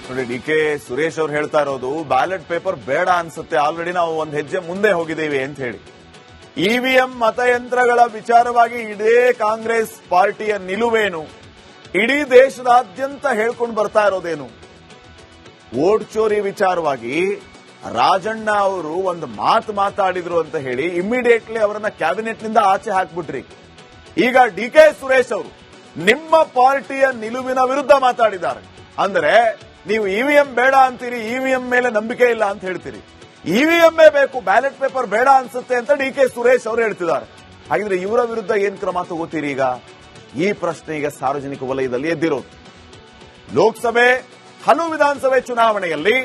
ನೋಡಿ, ಡಿ.ಕೆ. ಸುರೇಶ್ ಅವರು ಹೇಳ್ತಾ ಇರೋದು ಬ್ಯಾಲೆಟ್ ಪೇಪರ್ ಬೇಡ ಅನ್ಸುತ್ತೆ, ಆಲ್ರೆಡಿ ನಾವು ಒಂದ್ ಹೆಜ್ಜೆ ಮುಂದೆ ಹೋಗಿದ್ದೀವಿ ಅಂತ ಹೇಳಿ. ಇವಿಎಂ ಮತಯಂತ್ರಗಳ ವಿಚಾರವಾಗಿ ಇಡೀ ಕಾಂಗ್ರೆಸ್ ಪಾರ್ಟಿಯ ನಿಲುವೇನು, ಇಡೀ ದೇಶದಾದ್ಯಂತ ಹೇಳ್ಕೊಂಡು ಬರ್ತಾ ಇರೋದೇನು? ವೋಟ್ ಚೋರಿ ವಿಚಾರವಾಗಿ ರಾಜಣ್ಣ ಅವರು ಒಂದು ಮಾತಾಡಿದ್ರು ಅಂತ ಹೇಳಿ ಇಮಿಡಿಯೇಟ್ಲಿ ಅವರನ್ನ ಕ್ಯಾಬಿನೆಟ್ ನಿಂದ ಆಚೆ ಹಾಕ್ಬಿಟ್ರಿ. ಈಗ ಡಿ.ಕೆ. ಸುರೇಶ್ ಅವರು ನಿಮ್ಮ ಪಾರ್ಟಿಯ ನಿಲುವಿನ ವಿರುದ್ಧ ಮಾತಾಡಿದ್ದಾರೆ. ಅಂದ್ರೆ ನೀವು ಇವಿಎಂ ಬೇಡ ಅಂತೀರಿ, ಇವಿಎಂ ಮೇಲೆ ನಂಬಿಕೆ ಇಲ್ಲ ಅಂತ ಹೇಳ್ತೀರಿ. ಇವಿಎಂఏ ಬೇಕು, ಬ್ಯಾಲೆಟ್ ಪೇಪರ್ ಬೇಡ ಅನ್ಸುತ್ತೆ ಅಂತ ಡಿ.ಕೆ. ಸುರೇಶ್ ಅವರು ಹೇಳ್ತಿದ್ದಾರೆ. ಹಾಗಿದ್ರೆ ಇವರ ವಿರುದ್ಧ ಏನ್ ಕ್ರಮ ತಗೋತೀರಿ? ಈಗ ಈ ಪ್ರಶ್ನೆ ಈಗ ಸಾರ್ವಜನಿಕ ವಲಯದಲ್ಲಿ ಎದ್ದಿರೋದು. ಲೋಕಸಭೆ ಹಲವು ವಿಧಾನಸಭೆ ಚುನಾವಣೆಯಲ್ಲಿ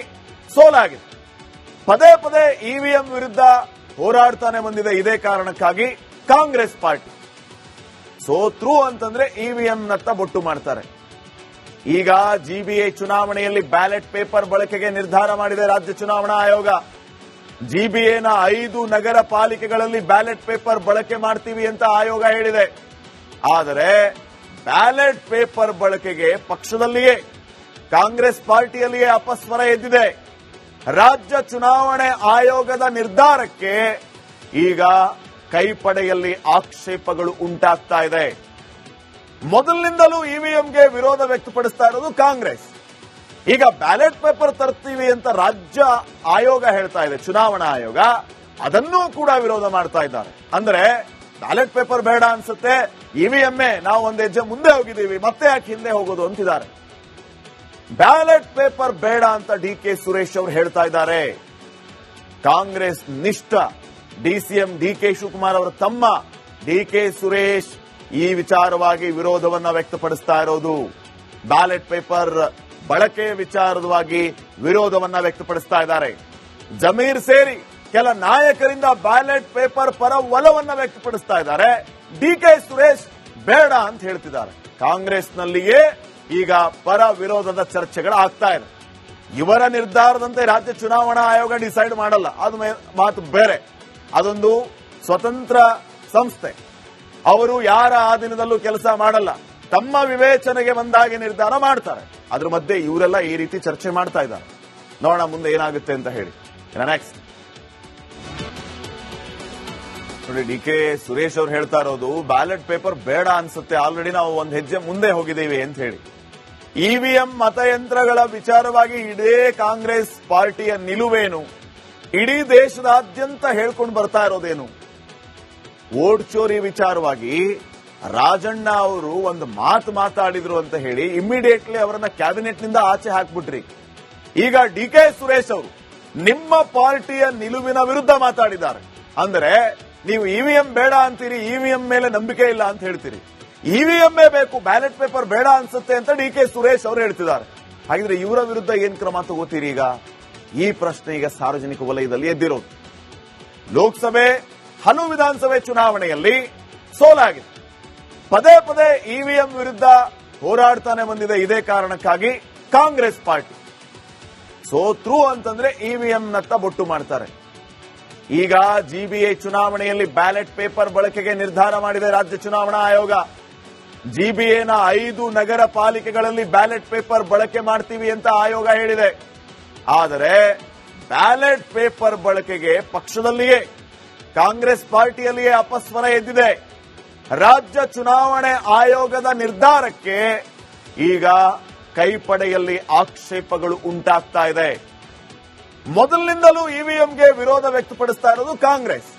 ಸೋಲಾಗಿದೆ. ಪದೇ ಪದೇ ಇವಿಎಂ ವಿರುದ್ಧ ಹೋರಾಡ್ತಾನೆ ಬಂದಿದೆ. ಇದೇ ಕಾರಣಕ್ಕಾಗಿ ಕಾಂಗ್ರೆಸ್ ಪಾರ್ಟಿ ಸೋತ್ರು ಅಂತಂದ್ರೆ ಇವಿಎಂನತ್ತ ಬೊಟ್ಟು ಮಾಡ್ತಾರೆ. ಈಗ ಜಿಬಿಎ ಚುನಾವಣೆಯಲ್ಲಿ ಬ್ಯಾಲೆಟ್ ಪೇಪರ್ ಬಳಕೆಗೆ ನಿರ್ಧಾರ ಮಾಡಿದೆ ರಾಜ್ಯ ಚುನಾವಣಾ ಆಯೋಗ. ಜಿಬಿಎನ 5 ನಗರ ಪಾಲಿಕೆಗಳಲ್ಲಿ ಬ್ಯಾಲೆಟ್ ಪೇಪರ್ ಬಳಕೆ ಮಾಡ್ತೀವಿ ಅಂತ ಆಯೋಗ ಹೇಳಿದೆ. ಆದರೆ ಬ್ಯಾಲೆಟ್ ಪೇಪರ್ ಬಳಕೆಗೆ ಪಕ್ಷದಲ್ಲಿಯೇ, ಕಾಂಗ್ರೆಸ್ ಪಾರ್ಟಿಯಲ್ಲಿಯೇ ಅಪಸ್ವರ ಎದ್ದಿದೆ. ರಾಜ್ಯ ಚುನಾವಣೆ ಆಯೋಗದ ನಿರ್ಧಾರಕ್ಕೆ ಈಗ ಕೈಪಡೆಯಲ್ಲಿ ಆಕ್ಷೇಪಗಳು ಉಂಟಾಗ್ತಾ ಇದೆ. ಮೊದಲಿನಿಂದಲೂ ಇವಿಎಂಗೆ ವಿರೋಧ ವ್ಯಕ್ತಪಡಿಸ್ತಾ ಇರೋದು ಕಾಂಗ್ರೆಸ್. ಈಗ ಬ್ಯಾಲೆಟ್ ಪೇಪರ್ ತರ್ತೀವಿ ಅಂತ ರಾಜ್ಯ ಆಯೋಗ ಹೇಳ್ತಾ ಇದೆ, ಚುನಾವಣಾ ಆಯೋಗ, ಅದನ್ನೂ ಕೂಡ ವಿರೋಧ ಮಾಡ್ತಾ ಇದ್ದಾರೆ. ಅಂದ್ರೆ ಬ್ಯಾಲೆಟ್ ಪೇಪರ್ ಬೇಡ ಅನ್ಸುತ್ತೆ, ಇವಿಎಂఏ ನಾವು ಒಂದ್ ಹೆಜ್ಜೆ ಮುಂದೆ ಹೋಗಿದ್ದೀವಿ, ಮತ್ತೆ ಯಾಕೆ ಹಿಂದೆ ಹೋಗೋದು ಅಂತಿದ್ದಾರೆ. ಬ್ಯಾಲೆಟ್ ಪೇಪರ್ ಬೇಡ ಅಂತ ಡಿ.ಕೆ. ಸುರೇಶ್ ಅವರು ಹೇಳ್ತಾ ಇದ್ದಾರೆ. ಕಾಂಗ್ರೆಸ್ ನಿಷ್ಠ ಡಿಸಿಎಂ ಡಿ.ಕೆ. ಶಿವಕುಮಾರ್ ಅವರ ತಮ್ಮ ಡಿ.ಕೆ. ಸುರೇಶ್ ಈ ವಿಚಾರವಾಗಿ ವಿರೋಧವನ್ನ ವ್ಯಕ್ತಪಡಿಸ್ತಾ ಇರೋದು. ಬ್ಯಾಲೆಟ್ ಪೇಪರ್ ಬಳಕೆ ವಿಚಾರವಾಗಿ ವಿರೋಧವನ್ನ ವ್ಯಕ್ತಪಡಿಸ್ತಾ ಇದ್ದಾರೆ. ಜಮೀರ್ ಸೇರಿ ಕೆಲ ನಾಯಕರಿಂದ ಬ್ಯಾಲೆಟ್ ಪೇಪರ್ ಪರ ಒಲವನ್ನ ವ್ಯಕ್ತಪಡಿಸ್ತಾ ಇದ್ದಾರೆ. ಡಿ.ಕೆ. ಸುರೇಶ್ ಬೇಡ ಅಂತ ಹೇಳ್ತಿದ್ದಾರೆ. ಕಾಂಗ್ರೆಸ್ನಲ್ಲಿಯೇ ಈಗ ಪರ ವಿರೋಧದ ಚರ್ಚೆಗಳಾಗ್ತಾ ಇದೆ. ಇವರ ನಿರ್ಧಾರದಂತೆ ರಾಜ್ಯ ಚುನಾವಣಾ ಆಯೋಗ ಡಿಸೈಡ್ ಮಾಡಲ್ಲ, ಅದು ಮಾತು ಬೇರೆ. ಅದೊಂದು ಸ್ವತಂತ್ರ ಸಂಸ್ಥೆ. ಅವರು ಯಾರ ಆಧೀನದಲ್ಲೂ ಕೆಲಸ ಮಾಡಲ್ಲ, ತಮ್ಮ ವಿವೇಚನೆಗೆ ಬಂದಾಗೆ ನಿರ್ಧಾರ ಮಾಡ್ತಾರೆ. ಅದ್ರ ಮಧ್ಯೆ ಇವರೆಲ್ಲ ಈ ರೀತಿ ಚರ್ಚೆ ಮಾಡ್ತಾ ಇದ್ದಾರೆ. ನೋಡೋಣ ಮುಂದೆ ಏನಾಗುತ್ತೆ ಅಂತ ಹೇಳಿ. ನೆಕ್ಸ್ಟ್ ನೋಡಿ, ಡಿ.ಕೆ. ಸುರೇಶ್ ಅವರು ಹೇಳ್ತಾ ಇರೋದು ಬ್ಯಾಲೆಟ್ ಪೇಪರ್ ಬೇಡ ಅನ್ಸುತ್ತೆ, ಆಲ್ರೆಡಿ ನಾವು ಒಂದ್ ಹೆಜ್ಜೆ ಮುಂದೆ ಹೋಗಿದ್ದೀವಿ ಅಂತ ಹೇಳಿ. ಇವಿಎಂ ಮತಯಂತ್ರಗಳ ವಿಚಾರವಾಗಿ ಇಡೀ ಕಾಂಗ್ರೆಸ್ ಪಾರ್ಟಿಯ ನಿಲುವೇನು, ಇಡೀ ದೇಶದಾದ್ಯಂತ ಹೇಳ್ಕೊಂಡು ಬರ್ತಾ ಇರೋದೇನು? ವೋಟ್ ಚೋರಿ ವಿಚಾರವಾಗಿ ರಾಜಣ್ಣ ಅವರು ಒಂದು ಮಾತಾಡಿದ್ರು ಅಂತ ಹೇಳಿ ಇಮಿಡಿಯೇಟ್ಲಿ ಅವರನ್ನ ಕ್ಯಾಬಿನೆಟ್ ನಿಂದ ಆಚೆ ಹಾಕ್ಬಿಟ್ರಿ. ಈಗ ಡಿ.ಕೆ. ಸುರೇಶ್ ಅವರು ನಿಮ್ಮ ಪಾರ್ಟಿಯ ನಿಲುವಿನ ವಿರುದ್ಧ ಮಾತಾಡಿದ್ದಾರೆ. ಅಂದ್ರೆ ನೀವು ಇವಿಎಂ ಬೇಡ ಅಂತೀರಿ, ಇವಿಎಂ ಮೇಲೆ ನಂಬಿಕೆ ಇಲ್ಲ ಅಂತ ಹೇಳ್ತೀರಿ. ಇವಿಎಂఏ ಬೇಕು, ಬ್ಯಾಲೆಟ್ ಪೇಪರ್ ಬೇಡ ಅನ್ಸುತ್ತೆ ಅಂತ ಡಿ.ಕೆ. ಸುರೇಶ್ ಅವರು ಹೇಳ್ತಿದ್ದಾರೆ. ಹಾಗಿದ್ರೆ ಇವರ ವಿರುದ್ಧ ಏನ್ ಕ್ರಮ ತಗೋತೀರಿ? ಈಗ ಈ ಪ್ರಶ್ನೆ ಈಗ ಸಾರ್ವಜನಿಕ ವಲಯದಲ್ಲಿ ಎದ್ದಿರೋದು. ಲೋಕಸಭೆ ಹಲವು ವಿಧಾನಸಭೆ ಚುನಾವಣೆಯಲ್ಲಿ ಸೋಲಾಗಿದೆ. ಪದೇ ಪದೇ ಇವಿಎಂ ವಿರುದ್ಧ ಹೋರಾಡ್ತಾನೆ ಬಂದಿದೆ. ಇದೇ ಕಾರಣಕ್ಕಾಗಿ ಕಾಂಗ್ರೆಸ್ ಪಾರ್ಟಿ ಸೋತ್ರು ಅಂತಂದ್ರೆ ಇವಿಎಂನತ್ತ ಬೊಟ್ಟು ಮಾಡ್ತಾರೆ. ಈಗ ಜಿಬಿಎ ಚುನಾವಣೆಯಲ್ಲಿ ಬ್ಯಾಲೆಟ್ ಪೇಪರ್ ಬಳಕೆಗೆ ನಿರ್ಧಾರ ಮಾಡಿದೆ ರಾಜ್ಯ ಚುನಾವಣಾ ಆಯೋಗ. ಜಿಬಿಎನ 5 ನಗರ ಪಾಲಿಕೆಗಳಲ್ಲಿ ಬ್ಯಾಲೆಟ್ ಪೇಪರ್ ಬಳಕೆ ಮಾಡ್ತೀವಿ ಅಂತ ಆಯೋಗ ಹೇಳಿದೆ. ಆದರೆ ಬ್ಯಾಲೆಟ್ ಪೇಪರ್ ಬಳಕೆಗೆ ಪಕ್ಷದಲ್ಲಿಯೇ, ಕಾಂಗ್ರೆಸ್ ಪಾರ್ಟಿಯಲ್ಲಿಯೇ ಅಪಸ್ವರ ಎದ್ದಿದೆ. ರಾಜ್ಯ ಚುನಾವಣೆ ಆಯೋಗದ ನಿರ್ಧಾರಕ್ಕೆ ಈಗ ಕೈಪಡೆಯಲ್ಲಿ ಆಕ್ಷೇಪಗಳು ಉಂಟಾಗ್ತಾ ಇದೆ. ಮೊದಲಿನಿಂದಲೂ ಇವಿಎಂಗೆ ವಿರೋಧ ವ್ಯಕ್ತಪಡಿಸ್ತಾ ಇರೋದು ಕಾಂಗ್ರೆಸ್.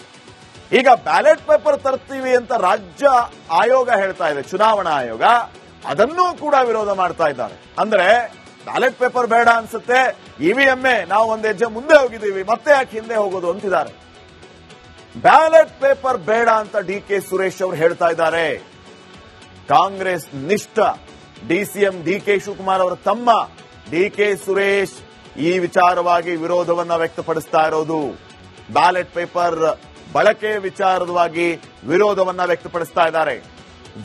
ಈಗ ಬ್ಯಾಲೆಟ್ ಪೇಪರ್ ತರ್ತೀವಿ ಅಂತ ರಾಜ್ಯ ಆಯೋಗ ಹೇಳ್ತಾ ಇದೆ, ಚುನಾವಣಾ ಆಯೋಗ, ಅದನ್ನೂ ಕೂಡ ವಿರೋಧ ಮಾಡ್ತಾ ಇದ್ದಾರೆ. ಅಂದ್ರೆ ಬ್ಯಾಲೆಟ್ ಪೇಪರ್ ಬೇಡ ಅನ್ಸುತ್ತೆ, ಇವಿಎಂఏ ನಾವು ಒಂದ್ ಹೆಜ್ಜೆ ಮುಂದೆ ಹೋಗಿದ್ದೀವಿ, ಮತ್ತೆ ಯಾಕೆ ಹಿಂದೆ ಹೋಗೋದು ಅಂತಿದ್ದಾರೆ. ಬ್ಯಾಲೆಟ್ ಪೇಪರ್ ಬೇಡ ಅಂತ ಡಿ.ಕೆ. ಸುರೇಶ್ ಅವರು ಹೇಳ್ತಾ ಇದ್ದಾರೆ. ಕಾಂಗ್ರೆಸ್ ನಿಷ್ಠ ಡಿಸಿಎಂ ಡಿ.ಕೆ. ಶಿವಕುಮಾರ್ ಅವರ ತಮ್ಮ ಡಿ.ಕೆ. ಸುರೇಶ್ ಈ ವಿಚಾರವಾಗಿ ವಿರೋಧವನ್ನ ವ್ಯಕ್ತಪಡಿಸ್ತಾ ಇರೋದು. ಬ್ಯಾಲೆಟ್ ಪೇಪರ್ ಬಳಕೆ ವಿಚಾರವಾಗಿ ವಿರೋಧವನ್ನ ವ್ಯಕ್ತಪಡಿಸ್ತಾ ಇದ್ದಾರೆ.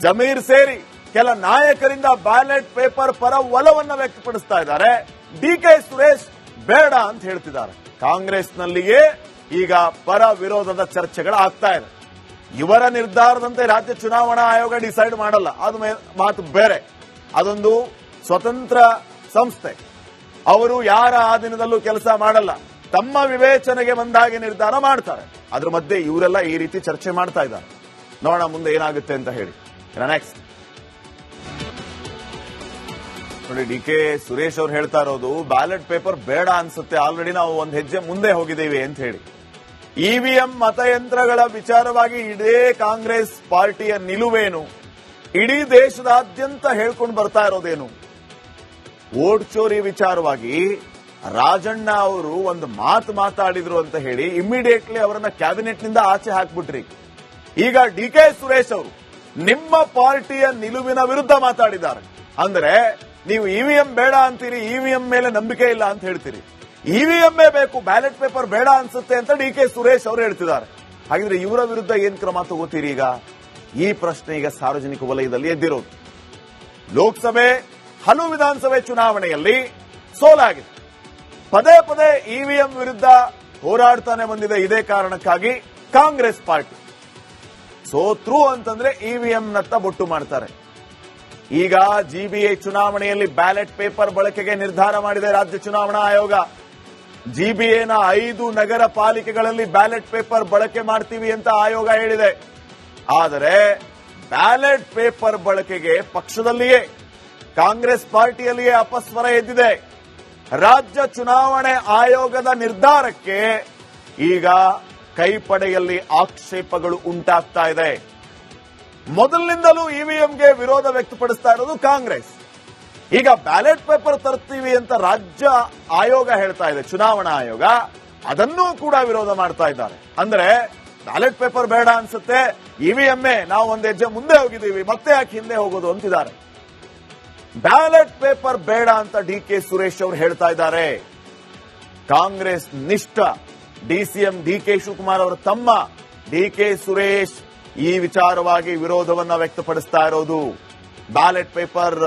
ಜಮೀರ್ ಸೇರಿ ಕೆಲ ನಾಯಕರಿಂದ ಬ್ಯಾಲೆಟ್ ಪೇಪರ್ ಪರ ಒಲವನ್ನ ವ್ಯಕ್ತಪಡಿಸ್ತಾ ಇದ್ದಾರೆ. ಡಿ.ಕೆ. ಸುರೇಶ್ ಬೇಡ ಅಂತ ಹೇಳ್ತಿದ್ದಾರೆ. ಕಾಂಗ್ರೆಸ್ನಲ್ಲಿಯೇ ಈಗ ಪರ ವಿರೋಧದ ಚರ್ಚೆಗಳಾಗ್ತಾ ಇದೆ. ಇವರ ನಿರ್ಧಾರದಂತೆ ರಾಜ್ಯ ಚುನಾವಣಾ ಆಯೋಗ ಡಿಸೈಡ್ ಮಾಡಲ್ಲ, ಅದು ಮಾತು ಬೇರೆ. ಅದೊಂದು ಸ್ವತಂತ್ರ ಸಂಸ್ಥೆ. ಅವರು ಯಾರ ಆಧೀನದಲ್ಲೂ ಕೆಲಸ ಮಾಡಲ್ಲ, ತಮ್ಮ ವಿವೇಚನೆಗೆ ಬಂದಾಗೆ ನಿರ್ಧಾರ ಮಾಡ್ತಾರೆ. ಅದ್ರ ಮಧ್ಯೆ ಇವರೆಲ್ಲ ಈ ರೀತಿ ಚರ್ಚೆ ಮಾಡ್ತಾ ಇದ್ದಾರೆ. ನೋಡೋಣ ಮುಂದೆ ಏನಾಗುತ್ತೆ ಅಂತ ಹೇಳಿ. ನೆಕ್ಸ್ಟ್ ನೋಡಿ, ಡಿ ಕೆ ಸುರೇಶ್ ಅವರು ಹೇಳ್ತಾ ಇರೋದು ಬ್ಯಾಲೆಟ್ ಪೇಪರ್ ಬೇಡ ಅನ್ಸುತ್ತೆ, ಆಲ್ರೆಡಿ ನಾವು ಒಂದು ಹೆಜ್ಜೆ ಮುಂದೆ ಹೋಗಿದ್ದೀವಿ ಅಂತ ಹೇಳಿ. ಇವಿಎಂ ಮತಯಂತ್ರಗಳ ವಿಚಾರವಾಗಿ ಇಡೀ ಕಾಂಗ್ರೆಸ್ ಪಾರ್ಟಿಯ ನಿಲುವೇನು, ಇಡೀ ದೇಶದಾದ್ಯಂತ ಹೇಳ್ಕೊಂಡು ಬರ್ತಾ ಇರೋದೇನು? ವೋಟ್ ಚೋರಿ ವಿಚಾರವಾಗಿ ರಾಜಣ್ಣ ಅವರು ಒಂದು ಮಾತಾಡಿದ್ರು ಅಂತ ಹೇಳಿ ಇಮಿಡಿಯೇಟ್ಲಿ ಅವರನ್ನ ಕ್ಯಾಬಿನೆಟ್ ನಿಂದ ಆಚೆ ಹಾಕ್ಬಿಟ್ರಿ. ಈಗ ಡಿ ಕೆ ಸುರೇಶ್ ಅವರು ನಿಮ್ಮ ಪಾರ್ಟಿಯ ನಿಲುವಿನ ವಿರುದ್ಧ ಮಾತಾಡಿದ್ದಾರೆ. ಅಂದ್ರೆ ನೀವು ಇವಿಎಂ ಬೇಡ ಅಂತೀರಿ, ಇವಿಎಂ ಮೇಲೆ ನಂಬಿಕೆ ಇಲ್ಲ ಅಂತ ಹೇಳ್ತೀರಿ. ಇವಿಎಂఏ ಬೇಕು, ಬ್ಯಾಲೆಟ್ ಪೇಪರ್ ಬೇಡ ಅನ್ಸುತ್ತೆ ಅಂತ ಡಿ ಕೆ ಸುರೇಶ್ ಅವರು ಹೇಳ್ತಿದ್ದಾರೆ. ಹಾಗಿದ್ರೆ ಇವರ ವಿರುದ್ಧ ಏನ್ ಕ್ರಮ ತಗೋತೀರಿ ಈಗ? ಈ ಪ್ರಶ್ನೆ ಈಗ ಸಾರ್ವಜನಿಕ ವಲಯದಲ್ಲಿ ಎದ್ದಿರೋದು. ಲೋಕಸಭೆ ಹಲವು ವಿಧಾನಸಭೆ ಚುನಾವಣೆಯಲ್ಲಿ ಸೋಲಾಗಿದೆ. ಪದೇ ಪದೇ ಇವಿಎಂ ವಿರುದ್ಧ ಹೋರಾಡ್ತಾನೆ ಬಂದಿದೆ. ಇದೇ ಕಾರಣಕ್ಕಾಗಿ ಕಾಂಗ್ರೆಸ್ ಪಾರ್ಟಿ ಸೋತ್ರು ಅಂತಂದ್ರೆ ಇವಿಎಂನತ್ತ ಬೊಟ್ಟು ಮಾಡ್ತಾರೆ. ಈಗ ಜಿಬಿಎ ಚುನಾವಣೆಯಲ್ಲಿ ಬ್ಯಾಲೆಟ್ ಪೇಪರ್ ಬಳಕೆಗೆ ನಿರ್ಧಾರ ಮಾಡಿದೆ ರಾಜ್ಯ ಚುನಾವಣಾ ಆಯೋಗ. ಜಿಬಿಎನ 5 ನಗರ ಪಾಲಿಕೆಗಳಲ್ಲಿ ಬ್ಯಾಲೆಟ್ ಪೇಪರ್ ಬಳಕೆ ಮಾಡ್ತೀವಿ ಅಂತ ಆಯೋಗ ಹೇಳಿದೆ. ಆದರೆ ಬ್ಯಾಲೆಟ್ ಪೇಪರ್ ಬಳಕೆಗೆ ಪಕ್ಷದಲ್ಲಿಯೇ, ಕಾಂಗ್ರೆಸ್ ಪಾರ್ಟಿಯಲ್ಲಿಯೇ ಅಪಸ್ವರ ಎದ್ದಿದೆ. ರಾಜ್ಯ ಚುನಾವಣೆ ಆಯೋಗದ ನಿರ್ಧಾರಕ್ಕೆ ಈಗ ಕೈಪಡೆಯಲ್ಲಿ ಆಕ್ಷೇಪಗಳು ಉಂಟಾಗ್ತಾ ಇದೆ. ಮೊದಲಿನಿಂದಲೂ ಇವಿಎಂಗೆ ವಿರೋಧ ವ್ಯಕ್ತಪಡಿಸ್ತಾ ಇರೋದು ಕಾಂಗ್ರೆಸ್. ಈಗ ಬ್ಯಾಲೆಟ್ ಪೇಪರ್ ತರ್ತೀವಿ ಅಂತ ರಾಜ್ಯ ಆಯೋಗ ಹೇಳ್ತಾ ಇದೆ, ಚುನಾವಣಾ ಆಯೋಗ, ಅದನ್ನೂ ಕೂಡ ವಿರೋಧ ಮಾಡ್ತಾ ಇದ್ದಾರೆ. ಅಂದ್ರೆ ಬ್ಯಾಲೆಟ್ ಪೇಪರ್ ಬೇಡ ಅನ್ಸುತ್ತೆ, ಇವಿಎಂఏ ನಾವು ಒಂದು ಹೆಜ್ಜೆ ಮುಂದೆ ಹೋಗಿದ್ದೀವಿ, ಮತ್ತೆ ಯಾಕೆ ಹಿಂದೆ ಹೋಗೋದು ಅಂತಿದ್ದಾರೆ. ಬ್ಯಾಲೆಟ್ ಪೇಪರ್ ಬೇಡ ಅಂತ ಡಿ ಕೆ ಸುರೇಶ್ ಅವರು ಹೇಳ್ತಾ ಇದ್ದಾರೆ. ಕಾಂಗ್ರೆಸ್ ನಿಷ್ಠ ಡಿಸಿಎಂ ಡಿ ಕೆ ಶಿವಕುಮಾರ್ ಅವರ ತಮ್ಮ ಡಿ ಕೆ ಸುರೇಶ್ ಈ ವಿಚಾರವಾಗಿ ವಿರೋಧವನ್ನ ವ್ಯಕ್ತಪಡಿಸ್ತಾ ಇರೋದು. ಬ್ಯಾಲೆಟ್ ಪೇಪರ್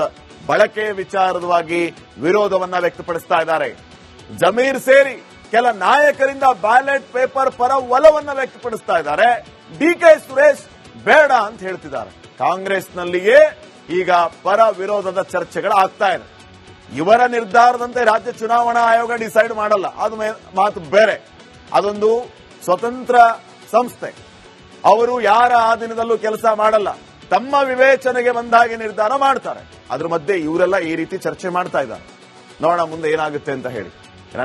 ಬಳಕೆ ವಿಚಾರವಾಗಿ ವಿರೋಧವನ್ನ ವ್ಯಕ್ತಪಡಿಸ್ತಾ ಇದ್ದಾರೆ. ಜಮೀರ್ ಸೇರಿ ಕೆಲ ನಾಯಕರಿಂದ ಬ್ಯಾಲೆಟ್ ಪೇಪರ್ ಪರ ಒಲವನ್ನ ವ್ಯಕ್ತಪಡಿಸ್ತಾ ಇದ್ದಾರೆ. ಡಿ ಕೆ ಸುರೇಶ್ ಬೇಡ ಅಂತ ಹೇಳ್ತಿದ್ದಾರೆ. ಕಾಂಗ್ರೆಸ್ನಲ್ಲಿಯೇ ಈಗ ಪರ ವಿರೋಧದ ಚರ್ಚೆಗಳಾಗ್ತಾ ಇದೆ. ಇವರ ನಿರ್ಧಾರದಂತೆ ರಾಜ್ಯ ಚುನಾವಣಾ ಆಯೋಗ ಡಿಸೈಡ್ ಮಾಡಲ್ಲ, ಅದು ಮಾತು ಬೇರೆ. ಅದೊಂದು ಸ್ವತಂತ್ರ ಸಂಸ್ಥೆ, ಅವರು ಯಾರ ಆಧೀನದಲ್ಲೂ ಕೆಲಸ ಮಾಡಲ್ಲ, ತಮ್ಮ ವಿವೇಚನೆಗೆ ಬಂದಾಗೆ ನಿರ್ಧಾರ ಮಾಡ್ತಾರೆ. ಅದ್ರ ಮಧ್ಯೆ ಇವರೆಲ್ಲ ಈ ರೀತಿ ಚರ್ಚೆ ಮಾಡ್ತಾ ಇದ್ದಾರೆ. ನೋಡೋಣ ಮುಂದೆ ಏನಾಗುತ್ತೆ ಅಂತ ಹೇಳಿ.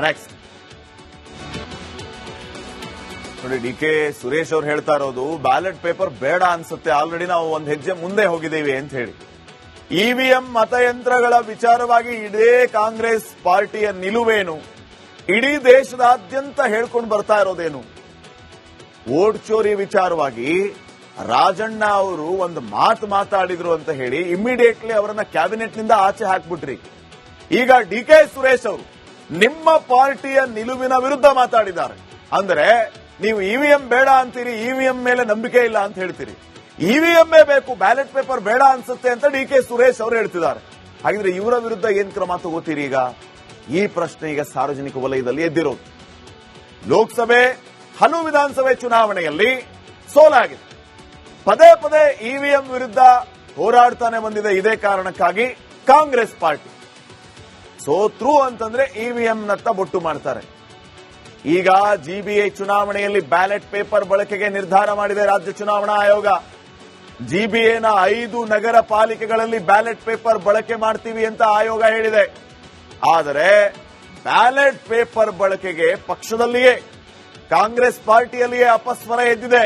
ನೆಕ್ಸ್ಟ್ ನೋಡಿ, ಡಿ ಕೆ ಸುರೇಶ್ ಅವರು ಹೇಳ್ತಾ ಇರೋದು ಬ್ಯಾಲೆಟ್ ಪೇಪರ್ ಬೇಡ ಅನ್ಸುತ್ತೆ, ಆಲ್ರೆಡಿ ನಾವು ಒಂದು ಹೆಜ್ಜೆ ಮುಂದೆ ಹೋಗಿದ್ದೀವಿ ಅಂತ ಹೇಳಿ. ಇವಿಎಂ ಮತಯಂತ್ರಗಳ ವಿಚಾರವಾಗಿ ಇಡೀ ಕಾಂಗ್ರೆಸ್ ಪಾರ್ಟಿಯ ನಿಲುವೇನು, ಇಡೀ ದೇಶದಾದ್ಯಂತ ಹೇಳ್ಕೊಂಡು ಬರ್ತಾ ಇರೋದೇನು? ವೋಟ್ ಚೋರಿ ವಿಚಾರವಾಗಿ ರಾಜಣ್ಣ ಅವರು ಒಂದು ಮಾತಾಡಿದ್ರು ಅಂತ ಹೇಳಿ ಇಮಿಡಿಯೇಟ್ಲಿ ಅವರನ್ನ ಕ್ಯಾಬಿನೆಟ್ ನಿಂದ ಆಚೆ ಹಾಕ್ಬಿಟ್ರಿ. ಈಗ ಡಿ ಕೆ ಸುರೇಶ್ ಅವರು ನಿಮ್ಮ ಪಾರ್ಟಿಯ ನಿಲುವಿನ ವಿರುದ್ಧ ಮಾತಾಡಿದ್ದಾರೆ. ಅಂದ್ರೆ ನೀವು ಇವಿಎಂ ಬೇಡ ಅಂತೀರಿ, ಇವಿಎಂ ಮೇಲೆ ನಂಬಿಕೆ ಇಲ್ಲ ಅಂತ ಹೇಳ್ತೀರಿ. ಇವಿಎಂఏ ಬೇಕು, ಬ್ಯಾಲೆಟ್ ಪೇಪರ್ ಬೇಡ ಅನ್ಸುತ್ತೆ ಅಂತ ಡಿ ಕೆ ಸುರೇಶ್ ಅವರು ಹೇಳ್ತಿದ್ದಾರೆ. ಹಾಗಿದ್ರೆ ಇವರ ವಿರುದ್ಧ ಏನ್ ಕ್ರಮ ತಗೋತೀರಿ ಈಗ? ಈ ಪ್ರಶ್ನೆ ಈಗ ಸಾರ್ವಜನಿಕ ವಲಯದಲ್ಲಿ ಎದ್ದಿರೋದು. ಲೋಕಸಭೆ ಹಲವು ವಿಧಾನಸಭೆ ಚುನಾವಣೆಯಲ್ಲಿ ಸೋಲಾಗಿದೆ. ಪದೇ ಪದೇ ಇವಿಎಂ ವಿರುದ್ಧ ಹೋರಾಡ್ತಾನೆ ಬಂದಿದೆ. ಇದೇ ಕಾರಣಕ್ಕಾಗಿ ಕಾಂಗ್ರೆಸ್ ಪಾರ್ಟಿ ಸೋತ್ರು ಅಂತಂದ್ರೆ ಇವಿಎಂನತ್ತ ಬೊಟ್ಟು ಮಾಡ್ತಾರೆ. ಈಗ ಜಿಬಿಎ ಚುನಾವಣೆಯಲ್ಲಿ ಬ್ಯಾಲೆಟ್ ಪೇಪರ್ ಬಳಕೆಗೆ ನಿರ್ಧಾರ ಮಾಡಿದೆ ರಾಜ್ಯ ಚುನಾವಣಾ ಆಯೋಗ. ಜಿಬಿಎನ 5 ನಗರ ಪಾಲಿಕೆಗಳಲ್ಲಿ ಬ್ಯಾಲೆಟ್ ಪೇಪರ್ ಬಳಕೆ ಮಾಡ್ತೀವಿ ಅಂತ ಆಯೋಗ ಹೇಳಿದೆ. ಆದರೆ ಬ್ಯಾಲೆಟ್ ಪೇಪರ್ ಬಳಕೆಗೆ ಪಕ್ಷದಲ್ಲಿಯೇ, ಕಾಂಗ್ರೆಸ್ ಪಾರ್ಟಿಯಲ್ಲಿಯೇ ಅಪಸ್ವರ ಎದ್ದಿದೆ.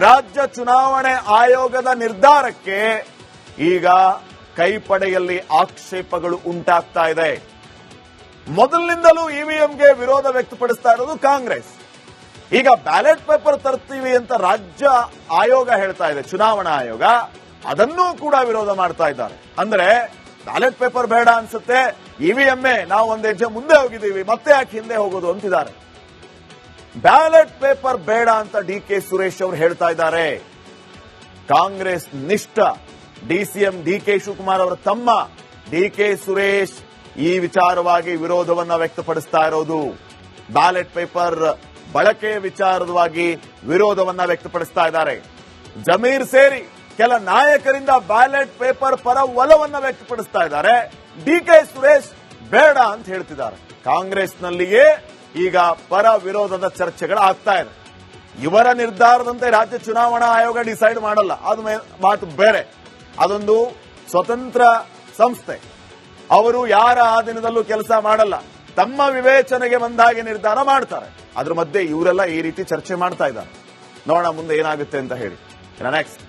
ರಾಜ್ಯ ಚುನಾವಣೆ ಆಯೋಗದ ನಿರ್ಧಾರಕ್ಕೆ ಈಗ ಕೈಪಡೆಯಲ್ಲಿ ಆಕ್ಷೇಪಗಳು ಉಂಟಾಗ್ತಾ ಇದೆ. ಮೊದಲಿನಿಂದಲೂ ಇವಿಎಂಗೆ ವಿರೋಧ ವ್ಯಕ್ತಪಡಿಸ್ತಾ ಇರೋದು ಕಾಂಗ್ರೆಸ್. ಈಗ ಬ್ಯಾಲೆಟ್ ಪೇಪರ್ ತರ್ತೀವಿ ಅಂತ ರಾಜ್ಯ ಆಯೋಗ ಹೇಳ್ತಾ ಇದೆ, ಚುನಾವಣಾ ಆಯೋಗ, ಅದನ್ನೂ ಕೂಡ ವಿರೋಧ ಮಾಡ್ತಾ ಇದ್ದಾರೆ. ಅಂದ್ರೆ ಬ್ಯಾಲೆಟ್ ಪೇಪರ್ ಬೇಡ ಅನ್ಸುತ್ತೆ, ಇವಿಎಂఏ ನಾವು ಒಂದು ಹೆಜ್ಜೆ ಮುಂದೆ ಹೋಗಿದ್ದೀವಿ, ಮತ್ತೆ ಯಾಕೆ ಹಿಂದೆ ಹೋಗೋದು ಅಂತಿದ್ದಾರೆ. ಬ್ಯಾಲೆಟ್ ಪೇಪರ್ ಬೇಡ ಅಂತ ಡಿ ಕೆ ಸುರೇಶ್ ಅವರು ಹೇಳ್ತಾ ಇದ್ದಾರೆ. ಕಾಂಗ್ರೆಸ್ ನಿಷ್ಠ ಡಿಸಿಎಂ ಡಿ ಕೆ ಶಿವಕುಮಾರ್ ಅವರ ತಮ್ಮ ಡಿ ಕೆ ಸುರೇಶ್ ಈ ವಿಚಾರವಾಗಿ ವಿರೋಧವನ್ನ ವ್ಯಕ್ತಪಡಿಸ್ತಾ ಇರೋದು. ಬ್ಯಾಲೆಟ್ ಪೇಪರ್ ಬಳಕೆ ವಿಚಾರವಾಗಿ ವಿರೋಧವನ್ನ ವ್ಯಕ್ತಪಡಿಸ್ತಾ ಇದ್ದಾರೆ. ಜಮೀರ್ ಸೇರಿ ಕೆಲ ನಾಯಕರಿಂದ ಬ್ಯಾಲೆಟ್ ಪೇಪರ್ ಪರ ಒಲವನ್ನ ವ್ಯಕ್ತಪಡಿಸ್ತಾ ಇದ್ದಾರೆ. ಡಿ ಕೆ ಸುರೇಶ್ ಬೇಡ ಅಂತ ಹೇಳ್ತಿದ್ದಾರೆ. ಕಾಂಗ್ರೆಸ್ನಲ್ಲಿಯೇ ಈಗ ಪರ ವಿರೋಧದ ಚರ್ಚೆಗಳು ಆಗ್ತಾ ಇದೆ. ಇವರ ನಿರ್ಧಾರದಂತೆ ರಾಜ್ಯ ಚುನಾವಣಾ ಆಯೋಗ ಡಿಸೈಡ್ ಮಾಡಲ್ಲ, ಅದು ಮಾತು ಬೇರೆ. ಅದೊಂದು ಸ್ವತಂತ್ರ ಸಂಸ್ಥೆ. ಅವರು ಯಾರ ಆಧೀನದಲ್ಲೂ ಕೆಲಸ ಮಾಡಲ್ಲ, ತಮ್ಮ ವಿವೇಚನೆಗೆ ಬಂದಾಗೆ ನಿರ್ಧಾರ ಮಾಡ್ತಾರೆ. ಅದ್ರ ಮಧ್ಯೆ ಇವರೆಲ್ಲ ಈ ರೀತಿ ಚರ್ಚೆ ಮಾಡ್ತಾ ಇದ್ದಾರೆ. ನೋಡೋಣ ಮುಂದೆ ಏನಾಗುತ್ತೆ ಅಂತ ಹೇಳಿ. ನೆಕ್ಸ್ಟ್